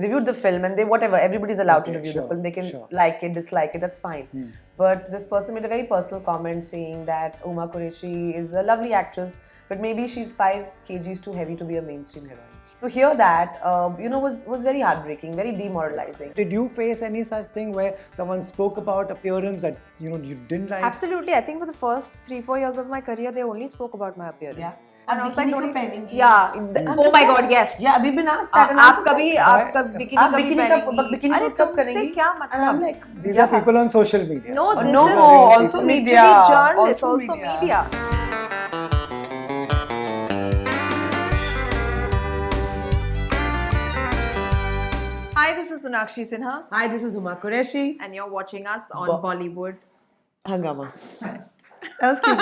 reviewed the film and they whatever, everybody's allowed to Okay, review sure, the film. They can sure. like it, dislike it, that's fine. But this person made a very personal comment saying that Huma Qureshi is a lovely actress, but maybe she's 5 kgs too heavy to be a mainstream heroine. To hear that, was very heartbreaking, very demoralizing. Did you face any such thing where someone spoke about appearance that you didn't like? Absolutely. I think for the first 3-4 years of my career, they only spoke about my appearance. Yeah. And I was like, Bikini don't ka even- pehengi. yeah. I'm Oh just my like- God, yes. Yeah, we've been asked that. And I'm आप just कभी like, आपका bikini आप कभी bikini का पहनेंगी? Bikini अरे shoot कब तुमसे करेंगी? क्या And I'm मतलब? like, These yeah. are people on social media. No, this No, is also literally media. journalists, Also also media. media. Hi, this is Sonakshi Sinha, Hi, this is Huma Qureshi. and you're watching us on Bollywood. Hungama. That was cute.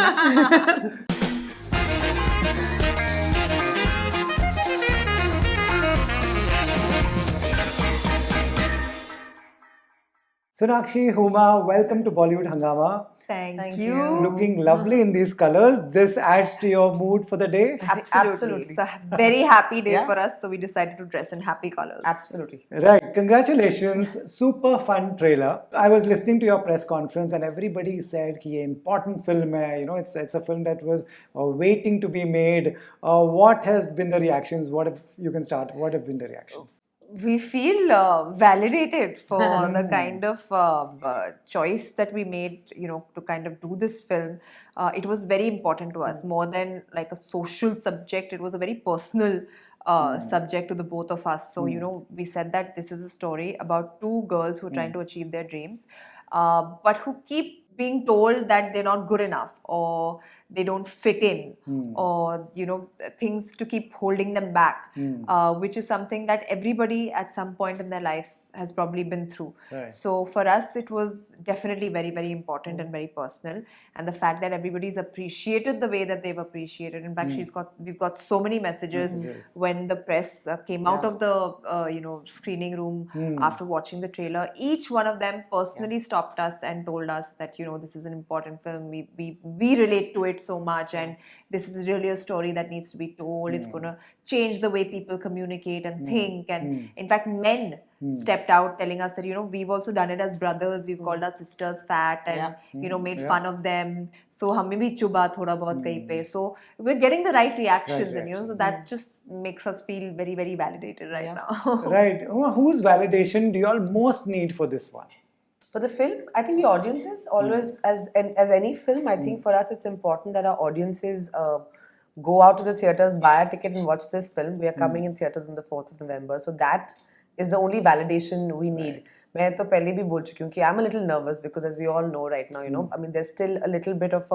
Sonakshi, Huma, welcome to Bollywood Hungama. Thank you. you. Looking lovely in these colors. This adds to your mood for the day. Absolutely. It's a very happy day Yeah. for us, so we decided to dress in happy colors. Absolutely. Right. Congratulations. Super fun trailer. I was listening to your press conference and everybody said कि ये important film है. It's a film that was waiting to be made. What have been the reactions? You can start. What have been the reactions? We feel validated for the kind of choice that we made, to kind of do this film. It was very important to us, more than like a social subject. It was a very personal subject to the both of us. So, we said that this is a story about two girls who are trying to achieve their dreams, but who keep being told that they're not good enough or they don't fit in or things to keep holding them back, which is something that everybody at some point in their life has probably been through. Right. So for us it was definitely very, very important and very personal, and the fact that everybody's appreciated the way that they've appreciated. In fact, we've got so many messages when the press came out of the screening room after watching the trailer. Each one of them personally stopped us and told us that this is an important film, we relate to it so much, and this is really a story that needs to be told. It's going to change the way people communicate and think. And in fact, men stepped out telling us that we've also done it as brothers, we've called our sisters fat and made fun of them, so hame bhi chuba thoda bahut kahin pe. So we're getting the right reactions, and so that just makes us feel very, very validated right now. Right. Whose validation do you all most need for this one? For the film, I think the audiences always, as any film, I think for us it's important that our audiences go out to the theatres, buy a ticket and watch this film. We are coming in theatres on the 4th of November. So that is the only validation we need. मैं तो पहले भी बोल चुकी हूँ कि I'm a little nervous because as we all know right now, I mean, there's still a little bit of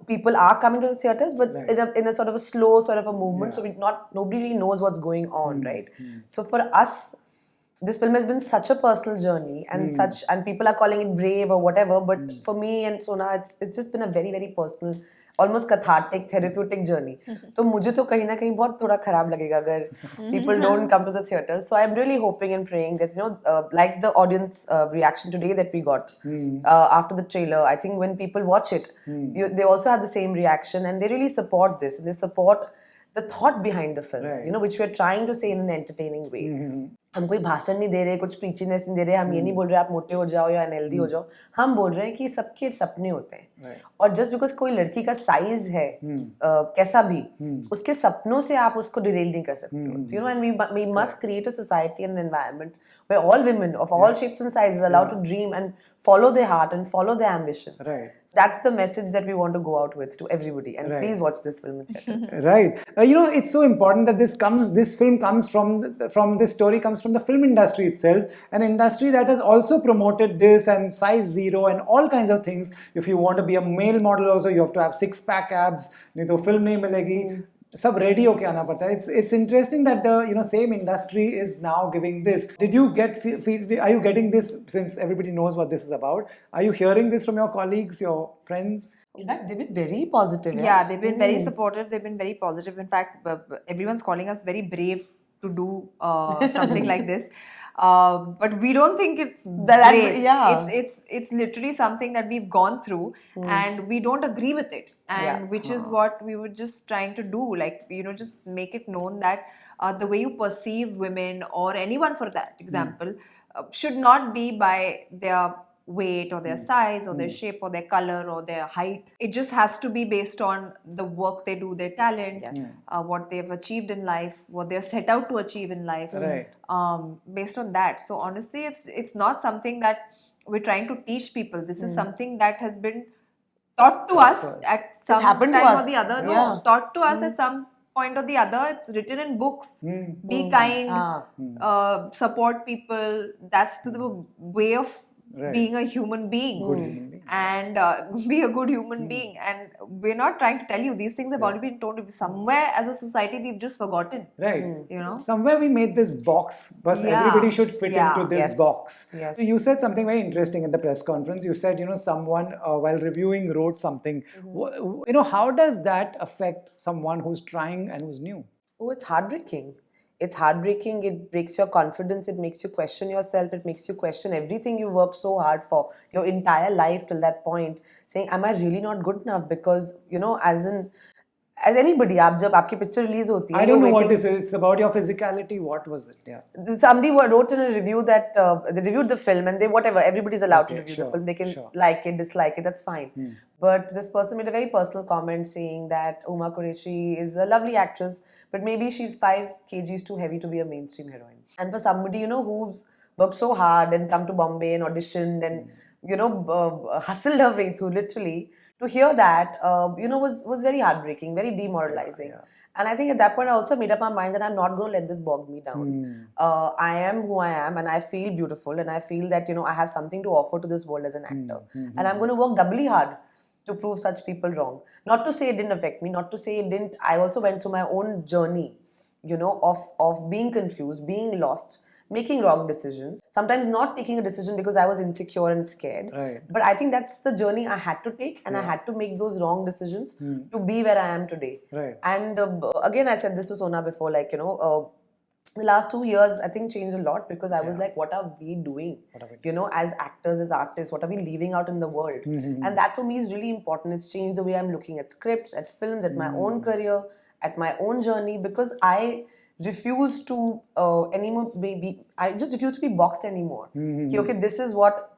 people are coming to the theatres, but in a sort of a slow sort of a movement. So nobody really knows what's going on, right? So for us, this film has been such a personal journey and people are calling it brave or whatever, but for me and Sona, it's just been a very, very personal, almost cathartic, therapeutic journey. तो मुझे तो कहीं ना कहीं बहुत थोड़ा खराब लगेगा अगर people don't come to the theaters. So I'm really hoping and praying that like the audience reaction today that we got after the trailer. I think when people watch it, they also have the same reaction and they really support this. They support the thought behind the film, which we're trying to say in an entertaining way. हम कोई भाषण नहीं दे रहे, कुछ प्रीचीनेस नहीं दे रहे, हम ये नहीं बोल रहे आप मोटे हो जाओ या अनहेल्दी हो जाओ. हम बोल रहे हैं कि सबके सपने होते हैं और जस्ट बिकॉज कोई लड़की का साइज है कैसा भी, उसके सपनों से आप उसको डिरेल नहीं कर सकते हो. And we must create a society and environment where all women of all shapes and sizes are allowed to dream and follow their heart and follow their ambition. Right. So that's the message that we want to go out with to everybody. And please watch this film in theaters. Right. It's so important that this film comes from this story comes from the film industry itself, an industry that has also promoted this and size zero and all kinds of things. If you want to be a male model also, you have to have 6-pack abs. नहीं तो film नहीं मिलेगी. सब ready होके आना पड़ता है. It's interesting that the same industry is now giving this. Did you are you getting this, since everybody knows what this is about? Are you hearing this from your colleagues, your friends? In fact, they've been very positive. Yeah, they've been very supportive. They've been very positive. In fact, everyone's calling us very brave to do something like this. But we don't think it's That- great. yeah. It's literally something that we've gone through, and we don't agree with it. And Yeah. which is what we were just trying to do, like, just make it known that the way you perceive women or anyone for that example should not be by their weight or their size or their shape or their color or their height. It just has to be based on the work they do, their talent, Yes. what they've achieved in life, what they're set out to achieve in life. Right. Based on that. So honestly, it's not something that we're trying to teach people. This is something that has been taught to us at some happened to time or us. the other. No, Yeah. taught to us at some point or the other. It's written in books. Be kind, support people. That's the way of Right. being a human being. Good human being. And be a good human being. And we're not trying to tell you these things have already been told. Somewhere as a society we've just forgotten. Right. You know? Somewhere we made this box, but Yeah. everybody should fit Yeah. into this Yes. box. Yes. So you said something very interesting in the press conference. You said, someone while reviewing wrote something. How does that affect someone who's trying and who's new? Oh, it's heartbreaking. It's heartbreaking. It breaks your confidence. It makes you question yourself. It makes you question everything you worked so hard for your entire life till that point. Saying, am I really not good enough? Because, as anybody, जब आपकी picture release होती है, I don't know you're what waiting- this is. It's about your physicality. What was it? Yeah. Somebody wrote in a review that they reviewed the film and everybody's allowed to Okay, review sure, the film. They can sure. like it, dislike it, that's fine. But this person made a very personal comment saying that Huma Qureshi is a lovely actress, but maybe she's 5 kgs too heavy to be a mainstream heroine. And for somebody, who's worked so hard and come to Bombay and auditioned and, hustled her way through literally, to hear that, was very heartbreaking, very demoralizing. Yeah. And I think at that point, I also made up my mind that I'm not going to let this bog me down. I am who I am, and I feel beautiful, and I feel that, I have something to offer to this world as an actor. And I'm going to work doubly hard to prove such people wrong. Not to say it didn't affect me, not to say it didn't. I also went through my own journey, of being confused, being lost, making wrong decisions, sometimes not taking a decision because I was insecure and scared. Right. But I think that's the journey I had to take, and I had to make those wrong decisions to be where I am today. Right. And again, I said this to Sona before, the last 2 years, I think, changed a lot because I was like, what are we doing? As actors, as artists, what are we leaving out in the world? And that for me is really important. It's changed the way I'm looking at scripts, at films, at my own career, at my own journey, because I refuse to anymore I just refuse to be boxed anymore. Okay, this is what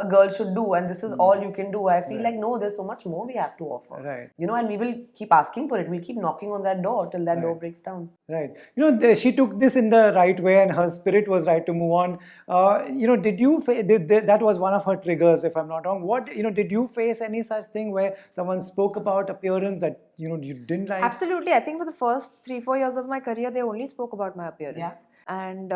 a girl should do and this is all you can do. I feel like, no, there's so much more we have to offer. Right. And we will keep asking for it. We'll keep knocking on that door till that door breaks down. Right. She took this in the right way and her spirit was right to move on. Did you that was one of her triggers, if I'm not wrong. Did you face any such thing where someone spoke about appearance that you didn't like? Absolutely. I think for the first 3-4 years of my career, they only spoke about my appearance. Yeah. And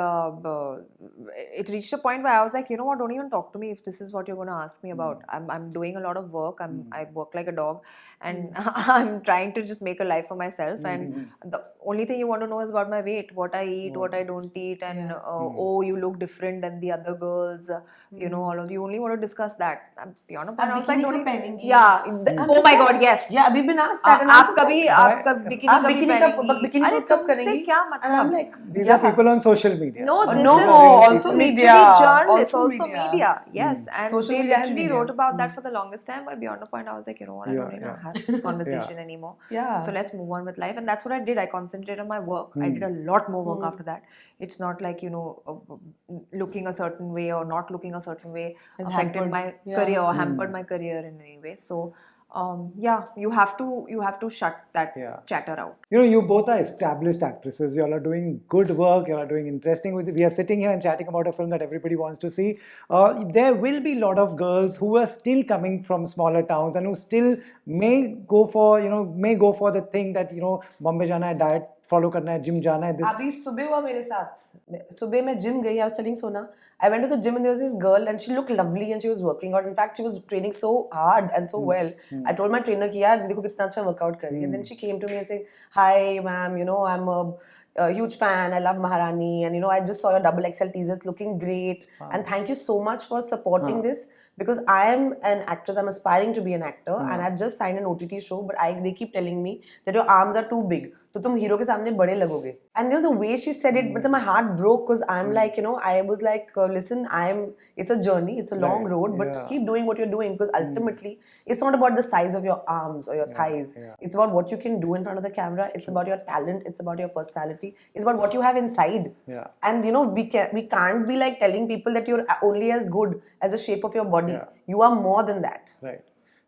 it reached a point where I was like, you know what, don't even talk to me if this is what you're going to ask me about. I'm doing a lot of work. I work like a dog, and I'm trying to just make a life for myself. And the only thing you want to know is about my weight, what I eat, what I don't eat, and oh, you look different than the other girls. All of you only want to discuss that. Beyond a point, I was like, don't even, yeah. Oh my God, yes. Yeah, we've been asked that. And I'm आप just कभी like, आपका bikini आप कभी bikini पहनेंगी? Bikini अरे shoot कब तुमसे करेंगी? क्या And I'm मतलब? like, These are people on social media. No, this No, is also literally media. journalists, Also also media. media. Yes, and Social they media and literally media. wrote about that for the longest time. But beyond a point, I was like, you know what, I don't even have this conversation anymore. Yeah. So let's move on with life, and that's what I did. I concentrated on my work. I did a lot more work after that. It's not like looking a certain way or not looking a certain way affected hampered. my Yeah. career or hampered my career in any way. So. You have to shut that chatter out. You both are established actresses. You all are doing good work. You all are doing interesting. We are sitting here and chatting about a film that everybody wants to see. There will be a lot of girls who are still coming from smaller towns and who still may go for the thing that Bombay jana hai, diet follow करना है, gym जाना है. अभी सुबह हुआ मेरे साथ. सुबह मैं gym गई. I was telling Sona, I went to the gym and there was this girl and she looked lovely and she was working out. In fact, she was training so hard and so well. I told my trainer कि यार देखो कितना अच्छा workout कर रही है. And then she came to me and said, "Hi, ma'am. I'm a huge fan. I love Maharani, and I just saw your XXL teasers looking great. And thank you so much for supporting this because I am an actress, I'm aspiring to be an actor, and I've just signed an OTT show, but they keep telling me that your arms are too big, तो तुम hero के सामने बड़े लगोगे. And you know the way she said it, but my heart broke because I'm like, you know, I was like, listen, it's a journey, it's a long road, but keep doing what you're doing, because ultimately it's not about the size of your arms or your thighs. It's about what you can do in front of the camera. It's about your talent. It's about your personality. It's about what you have inside. Yeah. And you know, we can't be like telling people that you're only as good as the shape of your body. Yeah. You are more than that. Right.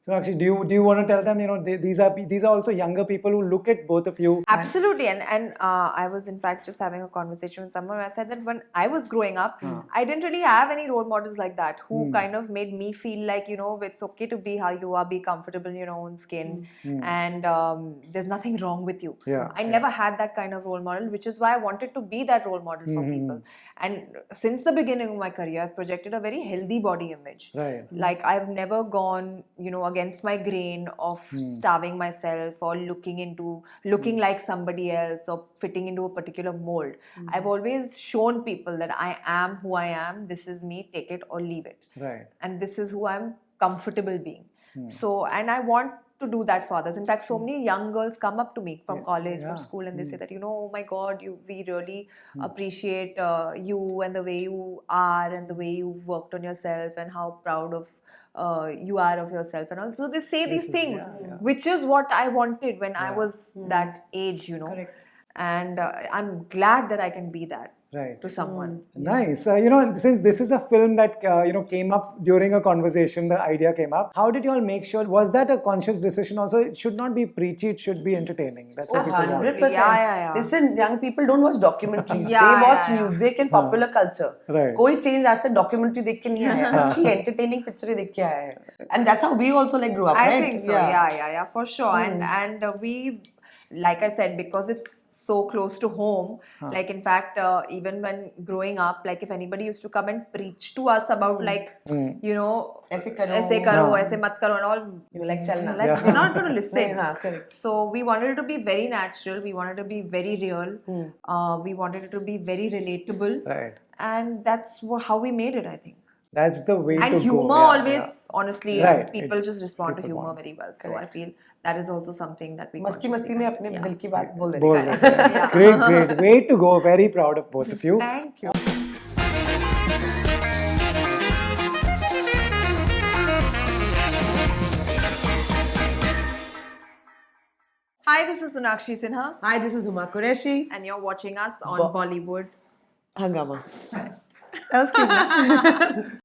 So actually, do you want to tell them, you know, these are also younger people who look at both of you? Absolutely, and I was in fact just having a conversation with someone where I said that when I was growing up, I didn't really have any role models like that who kind of made me feel like, you know, it's okay to be how you are, be comfortable in your own skin, and there's nothing wrong with you. Yeah, I never had that kind of role model, which is why I wanted to be that role model for people. And since the beginning of my career, I've projected a very healthy body image. Right. Like I've never gone, you know, against my grain of starving myself or looking like somebody else or fitting into a particular mold. I've always shown people that I am who I am. This is me, take it or leave it. Right. And this is who I'm comfortable being. So, and I want to do that for others. In fact, so many young girls come up to me from college, from school, and they say that, you know, oh my God, we really appreciate you and the way you are and the way you've worked on yourself and how proud of you are of yourself and all. So they say these things, which is what I wanted when I was that age, you know. Correct. And I'm glad that I can be that to someone. Nice. You know, since this is a film that you know, came up during a conversation, the idea came up. How did you all make sure? Was that a conscious decision? Also, it should not be preachy. It should be entertaining. That's what people want. 100%. Yeah. Listen, young people don't watch documentaries. Yeah, they watch yeah. music and popular culture. Right. कोई change आज तक documentary देख के नहीं आया. अच्छी entertaining picture ही देख के आया है. And that's how we also like grew up, I right? think so. Yeah, for sure. And we, like I said, because it's so close to home, like in fact, even when growing up, like if anybody used to come and preach to us about like, you know, ऐसे करो, ऐसे मत करो and all, you were like चलना. like we're not going to listen. Correct. So we wanted it to be very natural. We wanted it to be very real. We wanted it to be very relatable. Right. And that's how we made it, I think. That's the way And to humor go. always, honestly, Right. people just respond to people humor want. very well. So I feel that is also something that we मस्ती consciously मस्ती में have. अपने दिल की बात बोल देने Both का. of them. Great. Way to go. Very proud of both of you. Thank you. Hi, this is Sonakshi Sinha, Hi, this is Huma Qureshi. and you're watching us on Bollywood. Hungama. That was cute.